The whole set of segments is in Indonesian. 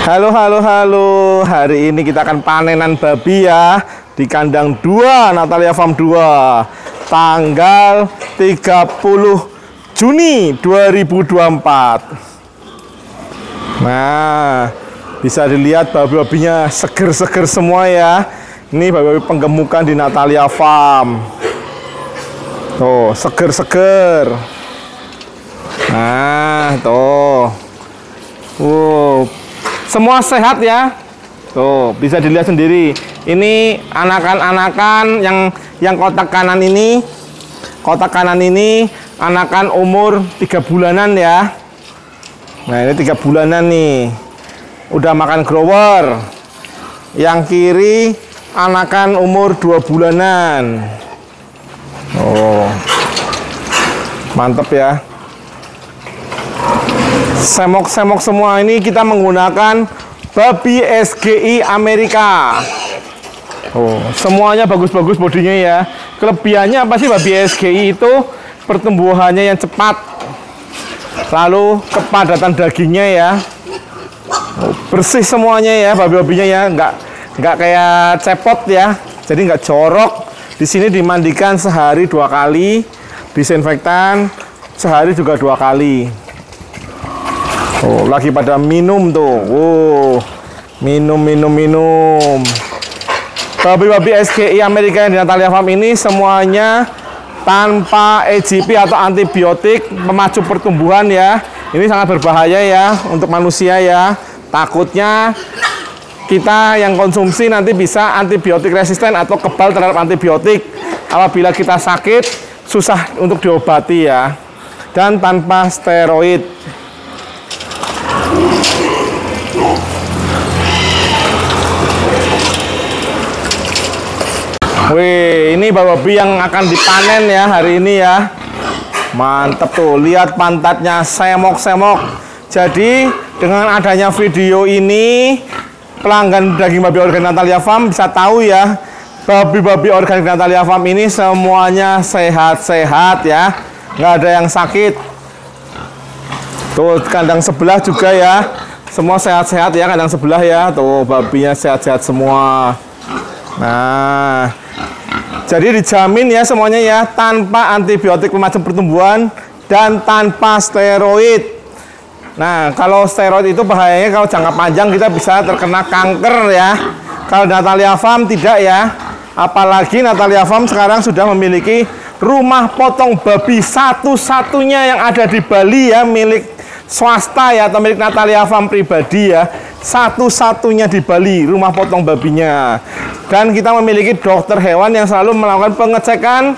Halo. Hari ini kita akan panenan babi ya di kandang 2 Natalia Farm 2. Tanggal 30 Juni 2024. Nah, bisa dilihat babi-babinya seger-seger semua ya. Ini babi-babi penggemukan di Natalia Farm. Tuh, seger-seger. Nah, tuh. Semua sehat ya. Tuh, bisa dilihat sendiri. Ini anakan-anakan yang kotak kanan ini. Kotak kanan ini anakan umur 3 bulanan ya. Nah, ini 3 bulanan nih. Udah makan grower. Yang kiri anakan umur 2 bulanan. Oh. Mantep ya. Semok-semok semua ini kita menggunakan babi SGI Amerika. Oh, semuanya bagus-bagus bodinya ya. Kelebihannya apa sih babi SGI itu? Pertumbuhannya yang cepat. Lalu kepadatan dagingnya ya. Oh, bersih semuanya ya babi-babinya ya, nggak kayak cepot ya. Jadi nggak jorok. Di sini dimandikan sehari 2 kali, disinfektan sehari juga 2 kali. Oh, lagi pada minum tuh. Minum. Babi-babi SGI Amerika yang di Natalia Farm ini semuanya tanpa EGP atau antibiotik pemacu pertumbuhan ya. Ini sangat berbahaya ya untuk manusia ya. Takutnya kita yang konsumsi nanti bisa antibiotik resisten atau kebal terhadap antibiotik. Apabila kita sakit, susah untuk diobati ya. Dan tanpa steroid. Wih, ini babi yang akan dipanen ya hari ini ya. Mantep tuh, lihat pantatnya semok-semok. Jadi dengan adanya video ini, pelanggan daging babi organik Natalia Farm bisa tahu ya, babi-babi organik Natalia Farm ini semuanya sehat-sehat ya, nggak ada yang sakit. Tuh kandang sebelah juga ya, semua sehat-sehat ya, kandang sebelah ya. Tuh babinya sehat-sehat semua. Nah, jadi dijamin ya semuanya ya, tanpa antibiotik pemacu pertumbuhan dan tanpa steroid. Nah, kalau steroid itu bahayanya kalau jangka panjang kita bisa terkena kanker ya. Kalau Natalia Farm tidak ya. Apalagi Natalia Farm sekarang sudah memiliki rumah potong babi satu-satunya yang ada di Bali ya, milik swasta ya, atau milik Natalia Farm pribadi ya. Satu-satunya di Bali rumah potong babinya. Dan kita memiliki dokter hewan yang selalu melakukan pengecekan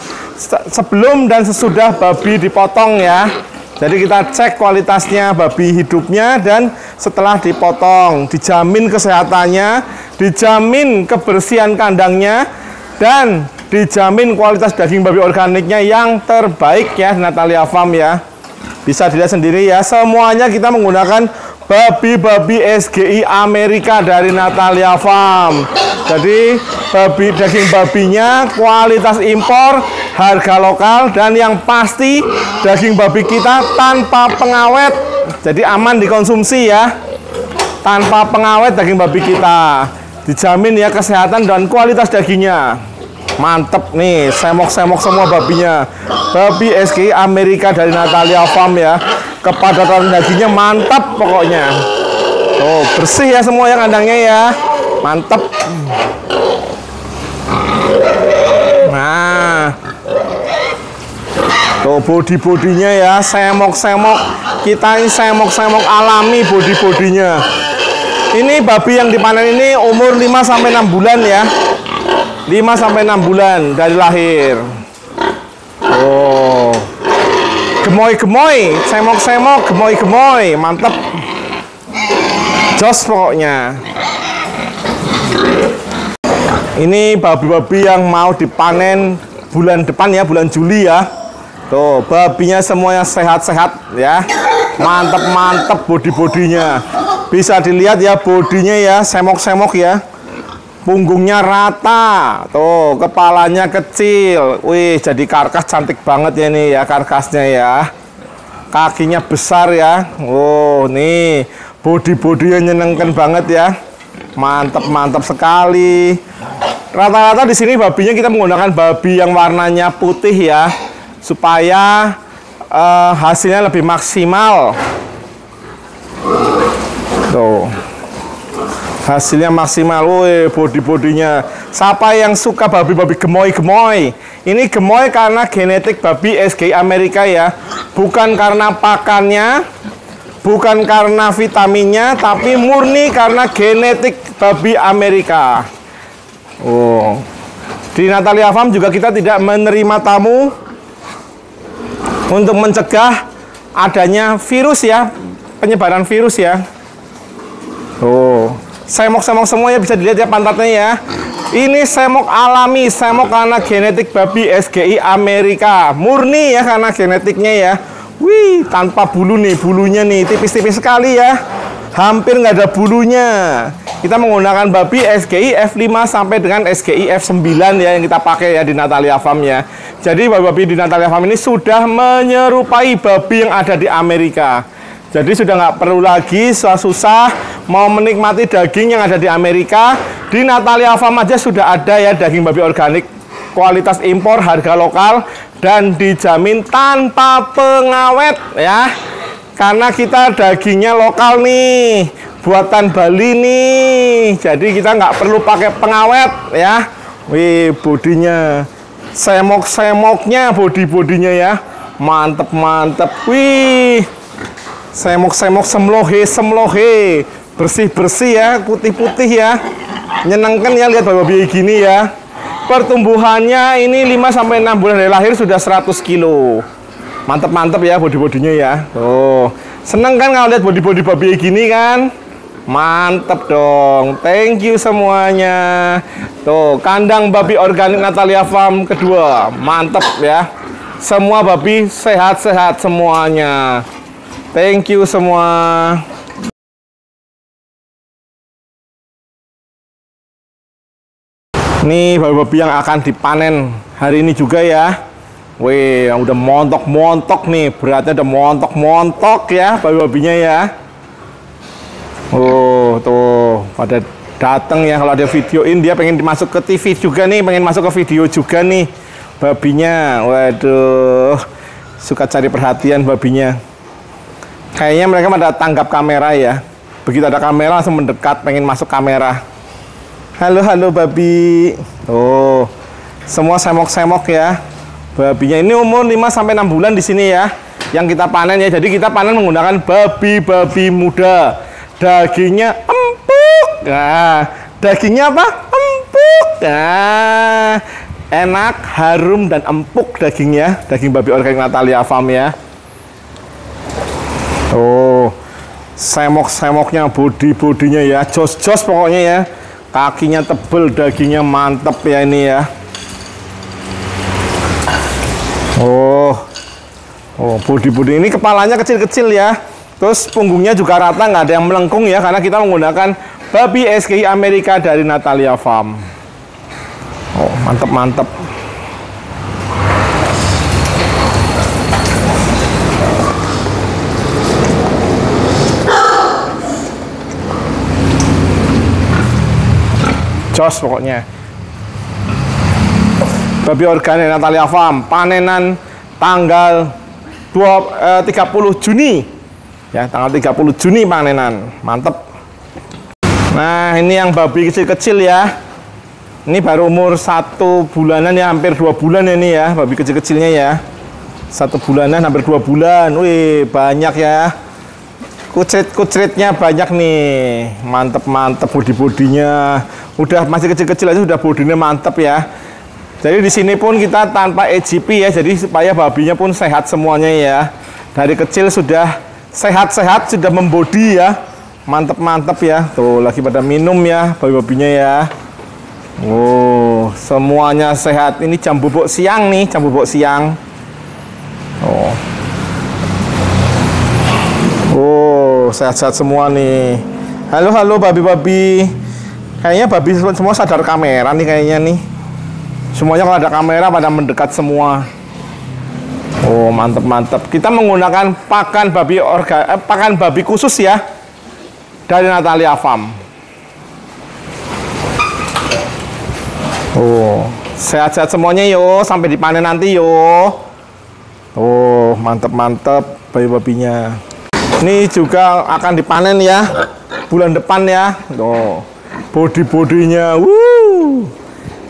sebelum dan sesudah babi dipotong ya. Jadi kita cek kualitasnya babi hidupnya dan setelah dipotong. Dijamin kesehatannya, dijamin kebersihan kandangnya, dan dijamin kualitas daging babi organiknya yang terbaik ya Natalia Farm ya. Bisa dilihat sendiri ya, semuanya kita menggunakan babi-babi SGI Amerika dari Natalia Farm. Jadi daging babinya kualitas impor, harga lokal, dan yang pasti daging babi kita tanpa pengawet. Jadi aman dikonsumsi ya. Tanpa pengawet daging babi kita. Dijamin ya kesehatan dan kualitas dagingnya. Mantep nih, semok-semok semua babinya. Babi SGI Amerika dari Natalia Farm ya. Kepadatan dagingnya mantap pokoknya. Oh, bersih ya semua ya kandangnya ya. Mantep. Nah, tuh body-bodinya ya, semok-semok. Kita ini semok-semok alami body-bodinya. Ini babi yang dipanen ini umur 5-6 bulan ya. 5-6 bulan dari lahir. Oh, gemoy-gemoy, semok-semok, gemoy-gemoy, mantep. Jos pokoknya. Ini babi-babi yang mau dipanen bulan depan ya, bulan Juli ya. Tuh, babinya semuanya sehat-sehat ya. Mantep-mantep body-bodinya. Bisa dilihat ya bodinya ya, semok-semok ya. Punggungnya rata. Tuh, kepalanya kecil. Wih, jadi karkas cantik banget ya nih ya karkasnya ya. Kakinya besar ya. Oh, nih Bodi-bodinya nyenengkan banget ya. Mantap sekali. Rata-rata di sini babinya kita menggunakan babi yang warnanya putih ya, supaya hasilnya lebih maksimal. Tuh. Hasilnya maksimal. Woi, bodi-bodinya. Siapa yang suka babi-babi gemoy-gemoy? Ini gemoy karena genetik babi SGI Amerika ya. Bukan karena pakannya, bukan karena vitaminnya, tapi murni karena genetik babi Amerika. Oh. Di Natalia Farm juga kita tidak menerima tamu untuk mencegah adanya virus ya, penyebaran virus ya. Oh. Semok-semok semuanya bisa dilihat ya pantatnya ya. Ini semok alami, semok karena genetik babi SGI Amerika. Murni ya karena genetiknya ya. Wih, tanpa bulu nih, bulunya nih tipis-tipis sekali ya. Hampir nggak ada bulunya. Kita menggunakan babi SGI F5 sampai dengan SGI F9 ya yang kita pakai ya di Natalia Farm ya. Jadi babi-babi di Natalia Farm ini sudah menyerupai babi yang ada di Amerika. Jadi sudah nggak perlu lagi susah-susah mau menikmati daging yang ada di Amerika. Di Natalia Farm aja sudah ada ya daging babi organik, kualitas impor, harga lokal, dan dijamin tanpa pengawet ya. Karena kita dagingnya lokal nih, buatan Bali nih. Jadi kita nggak perlu pakai pengawet ya. Wih, bodinya, semok-semoknya, bodi-bodinya ya. Mantep. Wih, semok-semok semlohe. Bersih-bersih ya, putih-putih ya. Nyenengkan ya lihat babi gini ya. Pertumbuhannya ini 5-6 bulan dari lahir sudah 100 kilo. Mantap ya bodi-bodinya ya. Tuh, seneng kan kalau lihat bodi-bodi babi gini kan? Mantap dong. Thank you semuanya. Tuh, kandang babi organik Natalia Farm kedua. Mantap ya. Semua babi sehat-sehat semuanya. Thank you semua. Nih babi-babi yang akan dipanen hari ini juga ya. Wih, yang udah montok-montok nih, beratnya udah montok-montok ya babi-babinya ya. Oh, tuh pada dateng ya. Kalau ada videoin dia pengen dimasuk ke TV juga nih, pengen masuk ke video juga nih babinya. Waduh, suka cari perhatian babinya. Kayaknya mereka pada tanggap kamera ya. Begitu ada kamera langsung mendekat, pengen masuk kamera. Halo babi. Oh, semua semok-semok ya. Babinya ini umur 5-6 bulan di sini ya. Yang kita panen ya. Jadi kita panen menggunakan babi-babi muda. Dagingnya empuk. Nah, dagingnya apa? Empuk. Nah, enak, harum dan empuk dagingnya. Daging babi organik Natalia Farm ya. Oh, semok-semoknya, bodi-bodinya ya. Jos-jos pokoknya ya. Kakinya tebel, dagingnya mantep ya ini ya. Oh, bodi-bodi ini kepalanya kecil-kecil ya. Terus punggungnya juga rata, nggak ada yang melengkung ya, karena kita menggunakan babi SGI Amerika dari Natalia Farm. Oh, mantep. Jos pokoknya. Babi organik Natalia Farm panenan tanggal 30 Juni ya, tanggal 30 Juni panenan. Mantep. Nah, ini yang babi kecil-kecil ya. Ini baru umur 1 bulanan ya, hampir 2 bulan ya ini ya, babi kecil-kecilnya ya. 1 bulanan hampir 2 bulan. Wih, banyak ya. Kucrit-kucritnya banyak nih. Mantep bodi-bodinya. Udah masih kecil-kecil aja sudah bodinya mantep ya. Jadi di sini pun kita tanpa EGP ya, jadi supaya babinya pun sehat semuanya ya. Dari kecil sudah sehat-sehat, sudah membodi ya. Mantep ya. Tuh lagi pada minum ya babi-babinya ya. Oh, semuanya sehat. Ini jam bubuk siang nih, jam bubuk siang. Oh, sehat-sehat semua nih. Halo babi-babi. Kayaknya babi semua sadar kamera nih kayaknya nih. Semuanya kalau ada kamera pada mendekat semua. Oh, mantep. Kita menggunakan pakan babi khusus ya. dari Natalia Farm. Oh, sehat-sehat semuanya yo, sampai dipanen nanti yo. Oh, mantep-mantep babi-babinya. Ini juga akan dipanen ya bulan depan ya. Oh, body-bodinya.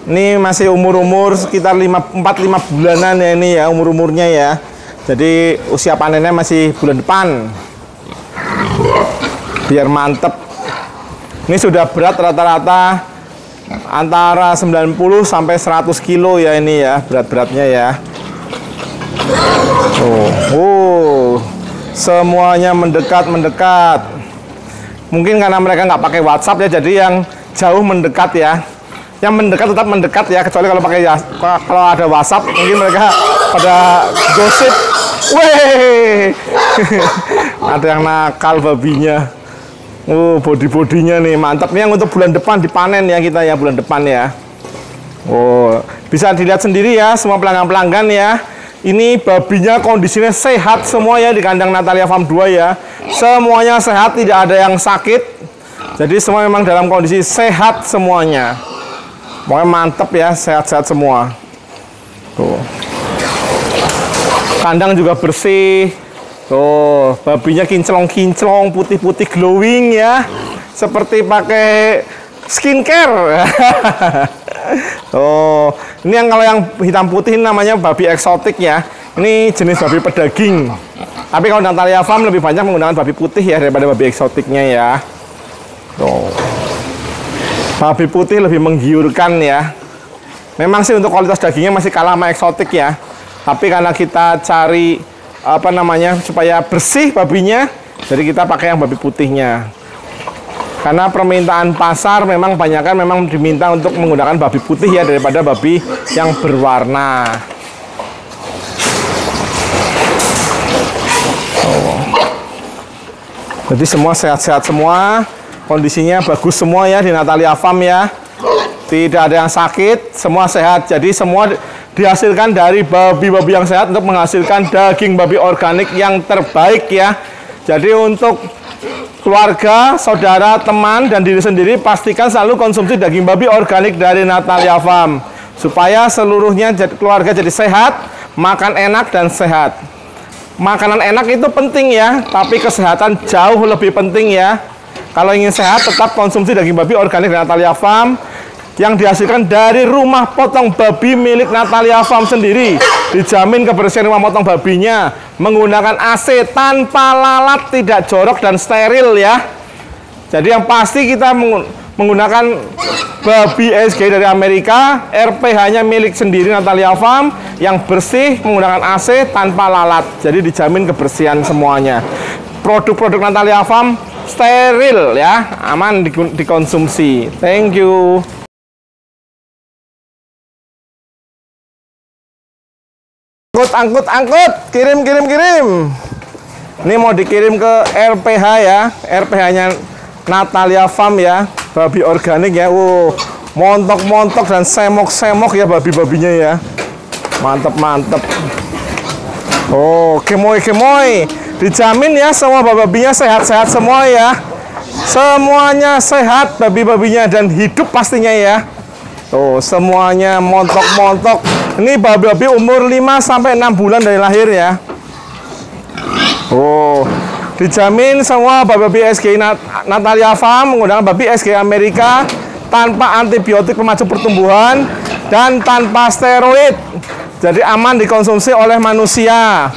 Ini masih umur-umur sekitar 4-5 bulanan ya ini ya umur-umurnya ya. Jadi usia panennya masih bulan depan. Biar mantep. Ini sudah berat rata-rata antara 90 sampai 100 kilo ya ini ya berat-beratnya ya. Semuanya mendekat. Mungkin karena mereka nggak pakai WhatsApp ya, jadi yang jauh mendekat ya. Yang mendekat tetap mendekat ya, kecuali kalau pakai kalau ada WhatsApp mungkin mereka pada gosip. Weh, ada yang nakal babinya. Body-bodinya nih mantap nih, yang untuk bulan depan dipanen ya kita ya, bulan depan ya. Bisa dilihat sendiri ya semua pelanggan-pelanggan ya. Ini babinya kondisinya sehat semua ya di kandang Natalia Farm 2 ya. Semuanya sehat, tidak ada yang sakit. Jadi semua memang dalam kondisi sehat semuanya. Pokoknya mantep ya, sehat-sehat semua. Tuh. Kandang juga bersih. Tuh, babinya kinclong-kinclong, putih-putih glowing ya. Seperti pakai skincare. Oh, ini yang kalau yang hitam putih ini namanya babi eksotik ya. Ini jenis babi pedaging. Tapi kalau Natalia Farm lebih banyak menggunakan babi putih ya daripada babi eksotiknya ya. Tuh. Babi putih lebih menggiurkan ya. Memang sih untuk kualitas dagingnya masih kalah sama eksotik ya. Tapi karena kita cari apa namanya supaya bersih babinya, jadi kita pakai yang babi putihnya. Karena permintaan pasar memang banyakkan memang diminta untuk menggunakan babi putih ya daripada babi yang berwarna. Jadi semua sehat-sehat semua, kondisinya bagus semua ya di Natalia Farm ya. Tidak ada yang sakit, semua sehat. Jadi semua dihasilkan dari babi-babi yang sehat untuk menghasilkan daging babi organik yang terbaik ya. Jadi untuk keluarga, saudara, teman, dan diri sendiri pastikan selalu konsumsi daging babi organik dari Natalia Farm supaya seluruhnya keluarga jadi sehat, makan enak dan sehat. Makanan enak itu penting ya, tapi kesehatan jauh lebih penting ya. Kalau ingin sehat tetap konsumsi daging babi organik dari Natalia Farm yang dihasilkan dari rumah potong babi milik Natalia Farm sendiri. Dijamin kebersihan rumah potong babinya, menggunakan AC tanpa lalat, tidak jorok dan steril ya. Jadi yang pasti kita menggunakan babi SG dari Amerika, RPH-nya milik sendiri Natalia Farm, yang bersih, menggunakan AC tanpa lalat. Jadi dijamin kebersihan semuanya. Produk-produk Natalia Farm steril ya, aman dikonsumsi. Thank you. Angkut, kirim. Ini mau dikirim ke RPH ya, RPH-nya Natalia Farm ya, babi organik ya. Montok-montok dan semok-semok ya babi-babinya ya. Mantep. Gemoy. Dijamin ya semua babi-babinya sehat-sehat semua ya. Semuanya sehat babi-babinya dan hidup pastinya ya. Tuh, semuanya montok-montok. Ini babi-babi umur 5 sampai 6 bulan dari lahir ya. Dijamin semua babi SG Natalia Farm menggunakan babi SG Amerika tanpa antibiotik pemacu pertumbuhan dan tanpa steroid. Jadi aman dikonsumsi oleh manusia.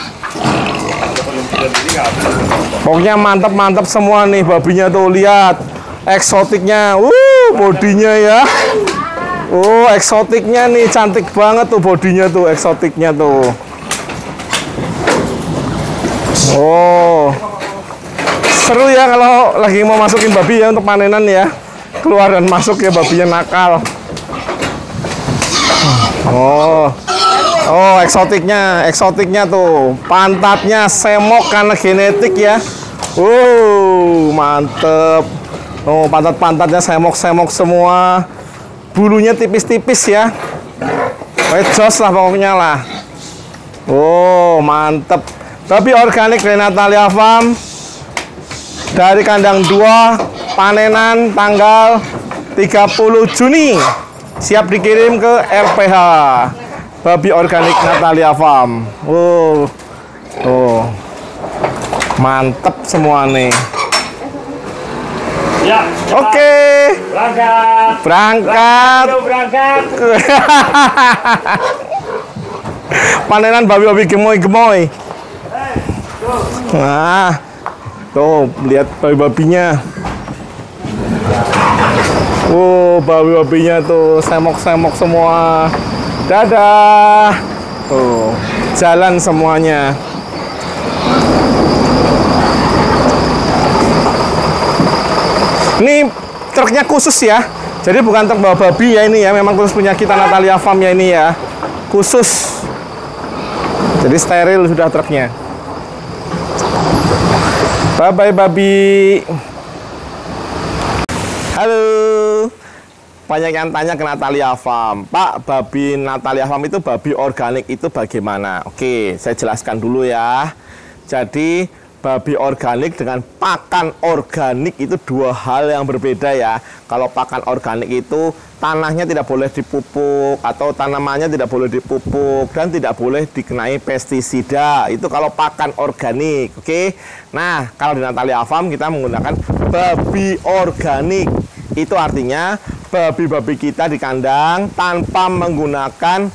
Pokoknya mantap semua nih babinya tuh, lihat eksotiknya. Bodinya ya. Eksotiknya nih cantik banget tuh bodinya tuh, eksotiknya tuh. Seru ya kalau lagi mau masukin babi ya untuk panenan ya. Keluar dan masuk ya babinya nakal. Eksotiknya tuh. Pantatnya semok karena genetik ya. Mantep. Pantat-pantatnya semok-semok semua. Bulunya tipis-tipis ya. Jos lah pokoknya lah. Mantep. Babi organik dari Natalia Farm dari kandang 2 panenan tanggal 30 Juni. Siap dikirim ke RPH. Babi organik Natalia Farm. Oh. Tuh. Mantep semua nih. Ya. Oke. Berangkat. Panenan babi-babi gemoy-gemoy. Nah, tuh lihat babi-babinya. Oh, babi-babinya tuh semok-semok semua. Dadah. Tuh, jalan semuanya. Ini truknya khusus ya. Jadi bukan truk bawa babi ya ini ya. Memang khusus punya kita Natalia Farm ya ini ya. Khusus. Jadi steril sudah truknya. Bye-bye babi. Halo. Banyak yang tanya ke Natalia Farm. Pak, babi Natalia Farm itu babi organik itu bagaimana? Oke, saya jelaskan dulu ya. Jadi babi organik dengan pakan organik itu dua hal yang berbeda ya. Kalau pakan organik itu tanahnya tidak boleh dipupuk atau tanamannya tidak boleh dipupuk dan tidak boleh dikenai pestisida. Itu kalau pakan organik, oke? Nah, kalau di Natalia Farm kita menggunakan babi organik. Itu artinya babi-babi kita di kandang tanpa menggunakan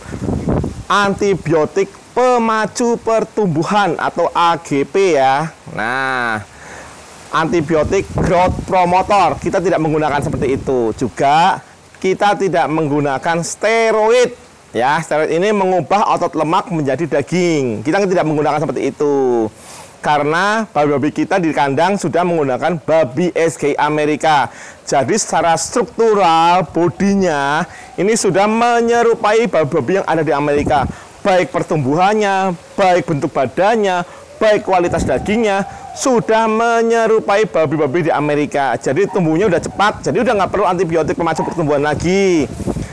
antibiotik pemacu pertumbuhan atau AGP ya. Nah, antibiotik growth promotor kita tidak menggunakan seperti itu. Juga kita tidak menggunakan steroid ya. Steroid ini mengubah otot lemak menjadi daging. Kita tidak menggunakan seperti itu. Karena babi-babi kita di kandang sudah menggunakan babi SGI Amerika. Jadi secara struktural bodinya ini sudah menyerupai babi-babi yang ada di Amerika. Baik pertumbuhannya, baik bentuk badannya, baik kualitas dagingnya, sudah menyerupai babi-babi di Amerika. Jadi tumbuhnya udah cepat, jadi udah nggak perlu antibiotik pemacu pertumbuhan lagi.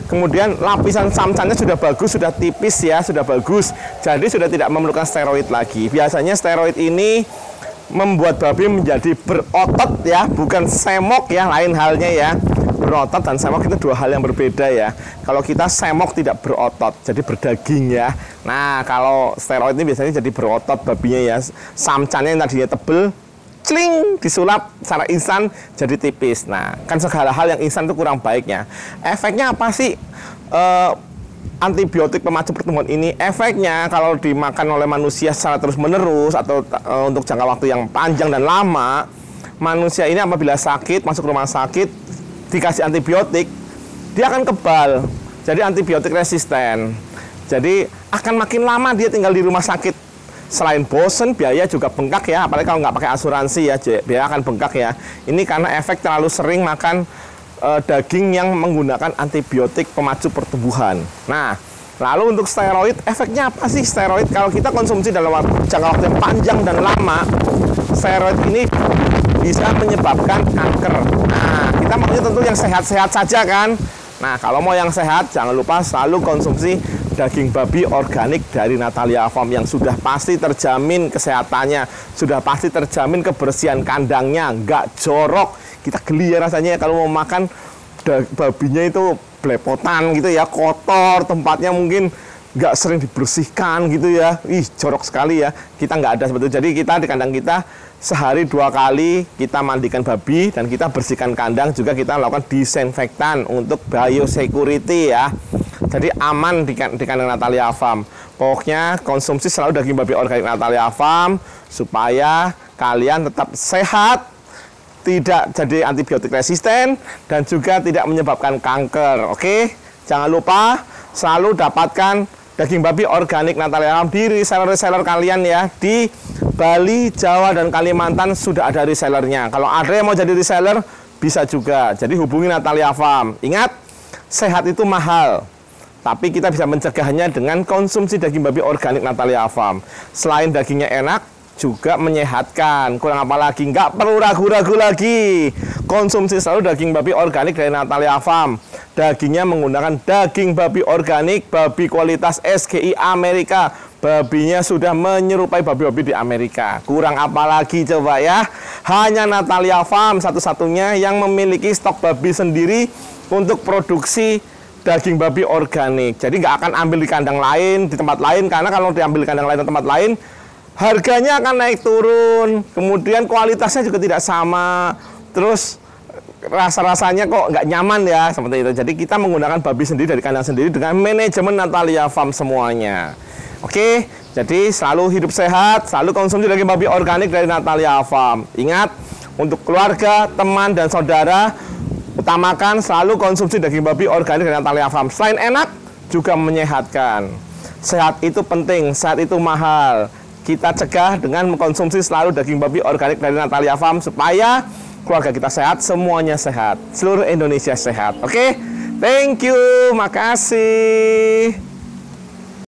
Kemudian lapisan samcannya sudah bagus, sudah tipis ya, sudah bagus. Jadi sudah tidak memerlukan steroid lagi. Biasanya steroid ini membuat babi menjadi berotot ya, bukan semok ya, lain halnya ya. Berotot dan semok itu dua hal yang berbeda ya. Kalau kita semok tidak berotot, jadi berdaging ya. Nah, kalau steroid ini biasanya jadi berotot babinya ya. Samcannya yang tadinya tebel, cling, disulap secara instan jadi tipis. Nah, kan segala hal yang instan itu kurang baiknya. Efeknya apa sih? Antibiotik pemacu pertumbuhan ini efeknya kalau dimakan oleh manusia secara terus-menerus atau untuk jangka waktu yang panjang dan lama, manusia ini apabila sakit, masuk rumah sakit, dikasih antibiotik, dia akan kebal. Jadi antibiotik resisten. Jadi akan makin lama dia tinggal di rumah sakit. Selain bosen, biaya juga bengkak ya. Apalagi kalau nggak pakai asuransi ya, biaya akan bengkak ya. Ini karena efek terlalu sering makan daging yang menggunakan antibiotik pemacu pertumbuhan. Nah, lalu untuk steroid, efeknya apa sih steroid? Kalau kita konsumsi dalam jangka waktu yang panjang dan lama, steroid ini bisa menyebabkan kanker. Nah, kita maunya tentu yang sehat-sehat saja kan. Nah, kalau mau yang sehat, jangan lupa selalu konsumsi daging babi organik dari Natalia Farm yang sudah pasti terjamin kesehatannya, sudah pasti terjamin kebersihan kandangnya, nggak jorok. Kita geli ya rasanya ya kalau mau makan babinya itu belepotan gitu ya, kotor, tempatnya mungkin nggak sering dibersihkan gitu ya. Ih, jorok sekali ya. Kita nggak ada seperti itu. Jadi kita di kandang kita sehari 2 kali kita mandikan babi dan kita bersihkan kandang, juga kita lakukan disinfektan untuk biosecurity ya. Jadi aman di kandang Natalia Farm. Pokoknya konsumsi selalu daging babi organik Natalia Farm supaya kalian tetap sehat, tidak jadi antibiotik resisten, dan juga tidak menyebabkan kanker. Oke, jangan lupa selalu dapatkan daging babi organik Natalia Farm di reseller-reseller kalian ya. Di Bali, Jawa, dan Kalimantan sudah ada resellernya. Kalau ada yang mau jadi reseller, bisa juga. Jadi hubungi Natalia Farm. Ingat, sehat itu mahal, tapi kita bisa mencegahnya dengan konsumsi daging babi organik Natalia Farm. Selain dagingnya enak, juga menyehatkan. Kurang apa lagi? Nggak perlu ragu-ragu lagi. Konsumsi selalu daging babi organik dari Natalia Farm. Dagingnya menggunakan daging babi organik, babi kualitas SGI Amerika, babinya sudah menyerupai babi-babi di Amerika. Kurang apa lagi coba ya? Hanya Natalia Farm satu-satunya yang memiliki stok babi sendiri untuk produksi daging babi organik. Jadi nggak akan ambil di kandang lain, di tempat lain, karena kalau diambil di kandang lain atau tempat lain, harganya akan naik turun. Kemudian kualitasnya juga tidak sama. Terus rasa-rasanya kok nggak nyaman ya, seperti itu. Jadi kita menggunakan babi sendiri dari kandang sendiri dengan manajemen Natalia Farm semuanya. Oke, jadi selalu hidup sehat, selalu konsumsi daging babi organik dari Natalia Farm. Ingat, untuk keluarga, teman, dan saudara, utamakan selalu konsumsi daging babi organik dari Natalia Farm. Selain enak, juga menyehatkan. Sehat itu penting, sehat itu mahal. Kita cegah dengan mengkonsumsi selalu daging babi organik dari Natalia Farm supaya keluarga kita sehat, semuanya sehat, seluruh Indonesia sehat. Oke, thank you, makasih.